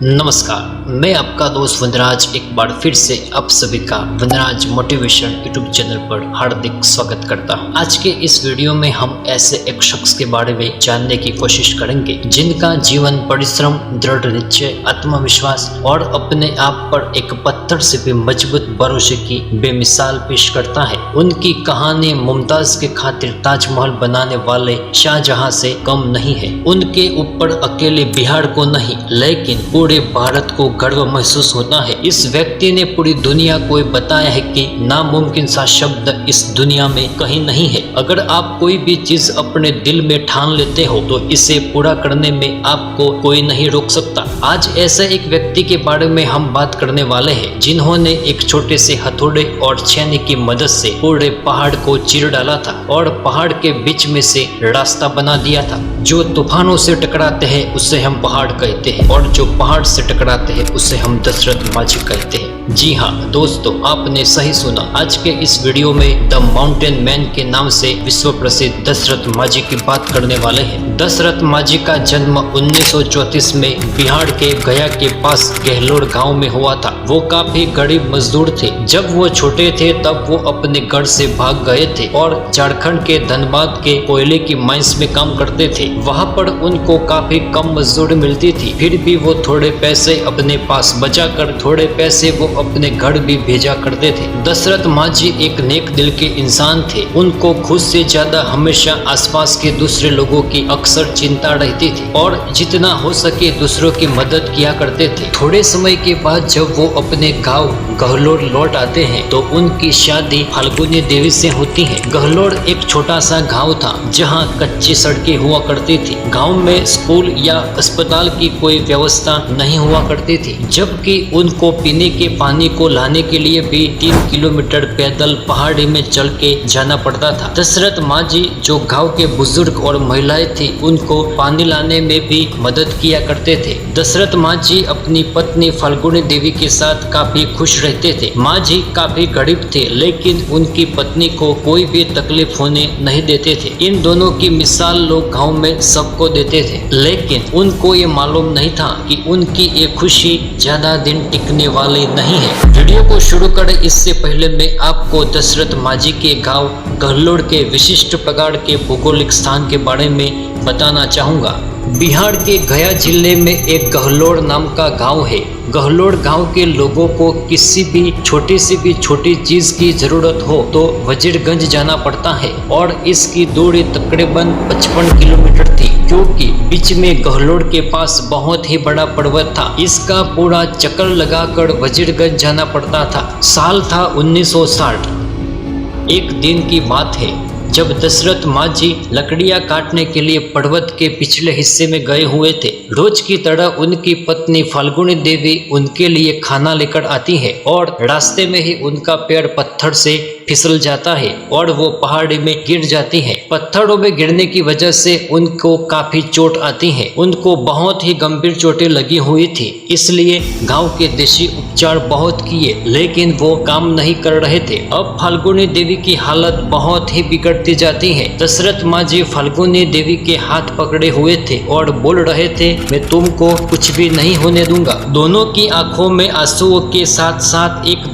नमस्कार, मैं आपका दोस्त वनराज एक बार फिर से आप सभी का वनराज मोटिवेशन यूट्यूब चैनल पर हार्दिक स्वागत करता हूं। आज के इस वीडियो में हम ऐसे एक शख्स के बारे में जानने की कोशिश करेंगे जिनका जीवन परिश्रम, दृढ़ निश्चय, आत्मविश्वास और अपने आप पर एक पत्थर से भी मजबूत भरोसे की बेमिसाल पेश करता है। उनकी कहानी मुमताज के खातिर ताजमहल बनाने वाले शाहजहां से कम नहीं है। उनके ऊपर अकेले बिहार को नहीं लेकिन पूरे भारत को गर्व महसूस होता है। इस व्यक्ति ने पूरी दुनिया को बताया है कि नामुमकिन सा शब्द इस दुनिया में कहीं नहीं है। अगर आप कोई भी चीज अपने दिल में ठान लेते हो तो इसे पूरा करने में आपको कोई नहीं रोक सकता। आज ऐसे एक व्यक्ति के बारे में हम बात करने वाले हैं जिन्होंने एक छोटे से हथौड़े और छेनी की मदद से पूरे पहाड़ को चीर डाला था और पहाड़ के बीच में से रास्ता बना दिया था। जो तूफानों से टकराते हैं उसे हम पहाड़ कहते हैं और जो पहाड़ से टकराते हैं उसे हम दशरथ माझी कहते हैं। जी हाँ दोस्तों, आपने सही सुना। आज के इस वीडियो में द माउंटेन मैन के नाम से विश्व प्रसिद्ध दशरथ माझी की बात करने वाले हैं। दशरथ माझी का जन्म 1934 में बिहार के गया के पास गहलोर गांव में हुआ था। वो काफी गरीब मजदूर थे। जब वो छोटे थे तब वो अपने घर से भाग गए थे और झारखंड के धनबाद के कोयले की माइंस में काम करते थे। वहाँ पर उनको काफी कम मजदूरी मिलती थी, फिर भी वो थोड़े पैसे अपने पास बचाकर थोड़े पैसे वो अपने घर भी भेजा करते थे। दशरथ माझी एक नेक दिल के इंसान थे। उनको खुद से ज्यादा हमेशा आसपास के दूसरे लोगों की अक्सर चिंता रहती थी और जितना हो सके दूसरों की मदद किया करते थे। थोड़े समय के बाद जब वो अपने गांव गहलोर लौट आते हैं तो उनकी शादी फाल्गुनी देवी से होती है। गहलोर एक छोटा सा गाँव था जहाँ कच्ची सड़कें हुआ करती थी। गाँव में स्कूल या अस्पताल की कोई व्यवस्था नहीं हुआ करती थी, जबकि उनको पीने के पानी को लाने के लिए भी 3 किलोमीटर पैदल पहाड़ी में चल के जाना पड़ता था। दशरथ माझी जो गांव के बुजुर्ग और महिलाएं थी उनको पानी लाने में भी मदद किया करते थे। दशरथ माझी अपनी पत्नी फाल्गुनी देवी के साथ काफी खुश रहते थे। माझी काफी गरीब थे लेकिन उनकी पत्नी को कोई भी तकलीफ होने नहीं देते थे। इन दोनों की मिसाल लोग गाँव में सबको देते थे, लेकिन उनको ये मालूम नहीं था कि उनकी ये खुशी ज्यादा दिन टिकने वाली नहीं है। वीडियो को शुरू करें इससे पहले मैं आपको दशरथ माझी के गांव गहलोर के विशिष्ट प्रकार के भौगोलिक स्थान के बारे में बताना चाहूँगा। बिहार के गया जिले में एक गहलोर नाम का गांव है। गहलोर गांव के लोगों को किसी भी छोटी चीज की जरूरत हो तो वजीरगंज जाना पड़ता है और इसकी दूरी तकरीबन 55 किलोमीटर थी, क्योंकि बीच में गहलोर के पास बहुत ही बड़ा पर्वत था। इसका पूरा चक्कर लगाकर वजीरगंज जाना पड़ता था। साल था 1960। एक दिन की बात है जब दशरथ माझी लकड़ियां काटने के लिए पर्वत के पिछले हिस्से में गए हुए थे। रोज की तरह उनकी पत्नी फाल्गुनी देवी उनके लिए खाना लेकर आती है और रास्ते में ही उनका पैर पत्थर से फिसल जाता है और वो पहाड़ी में गिर जाती है। पत्थरों में गिरने की वजह से उनको काफी चोट आती है। उनको बहुत ही गंभीर चोटें लगी हुई थी, इसलिए गांव के देशी उपचार बहुत किए लेकिन वो काम नहीं कर रहे थे। अब फाल्गुनी देवी की हालत बहुत ही बिगड़ती जाती है। दशरथ माझी फाल्गुनी देवी के हाथ पकड़े हुए थे और बोल रहे थे, मैं तुमको कुछ भी नहीं होने दूंगा। दोनों की आंखों में आंसुओं के साथ साथ एक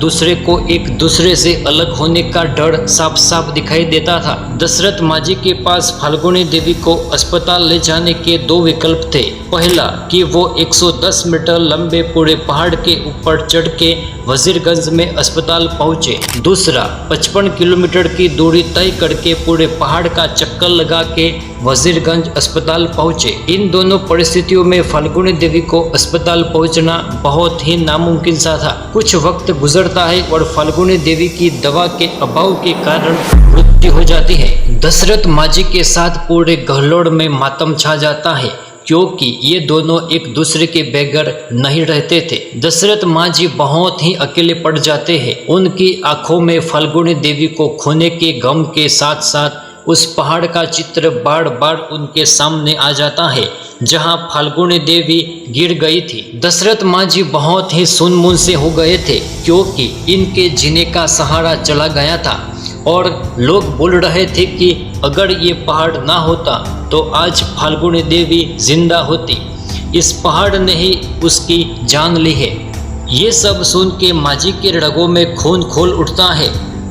दूसरे से अलग होने का डर साफ साफ दिखाई देता था। दशरथ माझी के पास फाल्गुनी देवी को अस्पताल ले जाने के दो विकल्प थे। पहला कि वो 110 मीटर लंबे पूरे पहाड़ के ऊपर चढ़ के वजीरगंज में अस्पताल पहुंचे। दूसरा 55 किलोमीटर की दूरी तय करके पूरे पहाड़ का चक्कर लगा के वजीरगंज अस्पताल पहुंचे। इन दोनों परिस्थितियों में फाल्गुनी देवी को अस्पताल पहुंचना बहुत ही नामुमकिन सा था। कुछ वक्त गुजरता है और फाल्गुनी देवी की दवा के अभाव के कारण मृत्यु हो जाती है। दशरथ माझी के साथ पूरे गहलोर में मातम छा जाता है, क्योंकि ये दोनों एक दूसरे के बगैर नहीं रहते थे। दशरथ माझी बहुत ही अकेले पड़ जाते हैं। उनकी आंखों में फाल्गुनी देवी को खोने के गम के साथ साथ उस पहाड़ का चित्र बार बार उनके सामने आ जाता है जहां फाल्गुनी देवी गिर गई थी। दशरथ माझी बहुत ही सुनमुन से हो गए थे, क्योंकि इनके जीने का सहारा चला गया था और लोग बोल रहे थे कि अगर ये पहाड़ ना होता तो आज फाल्गुनी देवी जिंदा होती। इस पहाड़ ने ही उसकी जान ली है। ये सब सुन के माझी के रगों में खून खोल उठता है।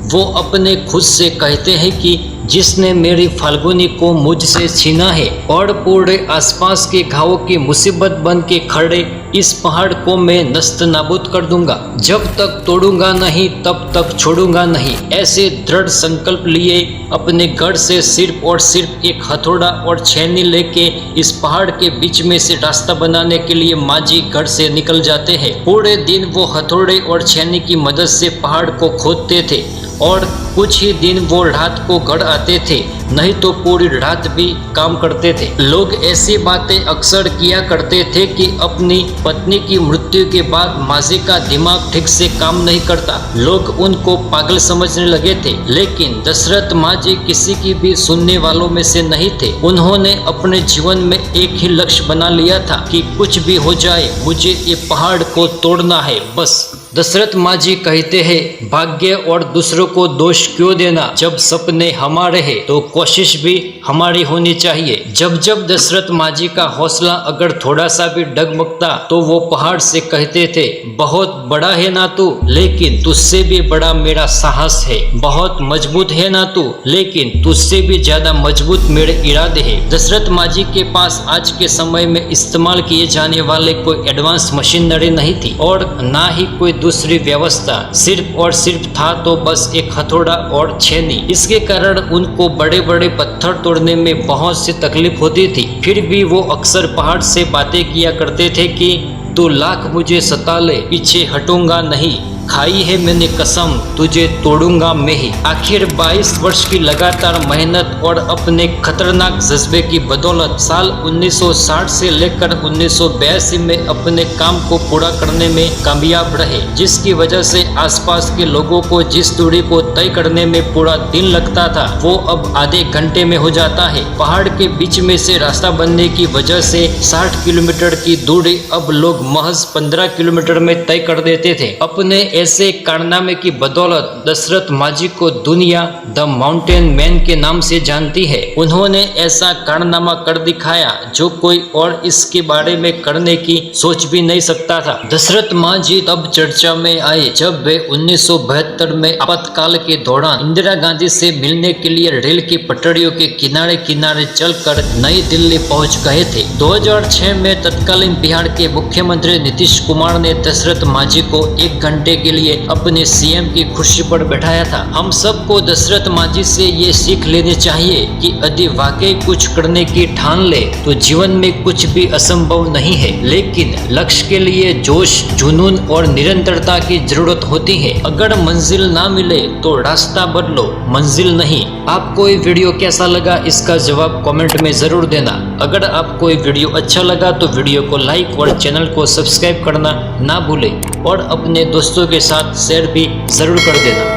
वो अपने खुद से कहते हैं कि जिसने मेरी फाल्गुनी को मुझसे छीना है और पूरे आसपास के घावों की मुसीबत बन के खड़े इस पहाड़ को मैं नस्त नाबूद कर दूंगा। जब तक तोड़ूंगा नहीं तब तक छोड़ूंगा नहीं। ऐसे दृढ़ संकल्प लिए अपने गढ़ से सिर्फ और सिर्फ एक हथौड़ा और छेनी लेके इस पहाड़ के बीच में से रास्ता बनाने के लिए माझी गढ़ से निकल जाते हैं। पूरे दिन वो हथौड़े और छेनी की मदद से पहाड़ को खोदते थे और कुछ ही दिन वो रात को गढ़ आते थे, नहीं तो पूरी रात भी काम करते थे। लोग ऐसी बातें अक्सर किया करते थे कि अपनी पत्नी की मृत्यु के बाद माझी का दिमाग ठीक से काम नहीं करता। लोग उनको पागल समझने लगे थे, लेकिन दशरथ माझी किसी की भी सुनने वालों में से नहीं थे। उन्होंने अपने जीवन में एक ही लक्ष्य बना लिया था कि कुछ भी हो जाए मुझे ये पहाड़ को तोड़ना है, बस। दशरथ माझी कहते हैं, भाग्य और दूसरों को दोष क्यों देना, जब सपने हमारे हैं तो कोशिश भी हमारी होनी चाहिए। जब जब दशरथ माझी का हौसला अगर थोड़ा सा भी डगमगता तो वो पहाड़ से कहते थे, बहुत बड़ा है ना तू, लेकिन तुझसे भी बड़ा मेरा साहस है। बहुत मजबूत है ना तू, लेकिन तुझसे भी ज्यादा मजबूत मेरे इरादे हैं। दशरथ माझी के पास आज के समय में इस्तेमाल किए जाने वाले कोई एडवांस मशीनरी नहीं थी और ना ही कोई दूसरी व्यवस्था, सिर्फ और सिर्फ था तो बस एक हथौड़ा और छेनी। इसके कारण उनको बड़े बड़े पत्थर तोड़ने में बहुत सी तकलीफ होती थी। फिर भी वो अक्सर पहाड़ से बातें किया करते थे कि तू लाख मुझे सता ले, पीछे हटूंगा नहीं, खाई है मैंने कसम, तुझे तोड़ूंगा मैं ही। आखिर 22 वर्ष की लगातार मेहनत और अपने खतरनाक जज्बे की बदौलत साल 1960 से लेकर 1982 में अपने काम को पूरा करने में कामयाब रहे, जिसकी वजह से आसपास के लोगों को जिस दूरी को तय करने में पूरा दिन लगता था वो अब आधे घंटे में हो जाता है। पहाड़ के बीच में से रास्ता बनने की वजह से 60 किलोमीटर की दूरी अब लोग महज 15 किलोमीटर में तय कर देते थे। अपने ऐसे कारनामे की बदौलत दशरथ माझी को दुनिया द माउंटेन मैन के नाम से जानती है। उन्होंने ऐसा कारनामा कर दिखाया जो कोई और इसके बारे में करने की सोच भी नहीं सकता था। दशरथ माझी तब चर्चा में आए जब वे 1972 में आपातकाल के दौरान इंदिरा गांधी से मिलने के लिए रेल की पटरियों के किनारे किनारे चलकर नई दिल्ली पहुंच गए थे। 2006 में तत्कालीन बिहार के मुख्यमंत्री नीतीश कुमार ने दशरथ माझी को 1 घंटे के लिए अपने सीएम की कुर्सी पर बैठाया था। हम सबको दशरथ माझी से ये सीख लेनी चाहिए कि यदि वाकई कुछ करने की ठान ले तो जीवन में कुछ भी असंभव नहीं है, लेकिन लक्ष्य के लिए जोश, जुनून और निरंतरता की जरूरत होती है। अगर मंजिल ना मिले तो रास्ता बदलो, मंजिल नहीं। आपको ये वीडियो कैसा लगा इसका जवाब कमेंट में जरूर देना। अगर आपको ये वीडियो अच्छा लगा तो वीडियो को लाइक और चैनल को सब्सक्राइब करना ना भूलें और अपने दोस्तों के साथ शेयर भी जरूर कर देना।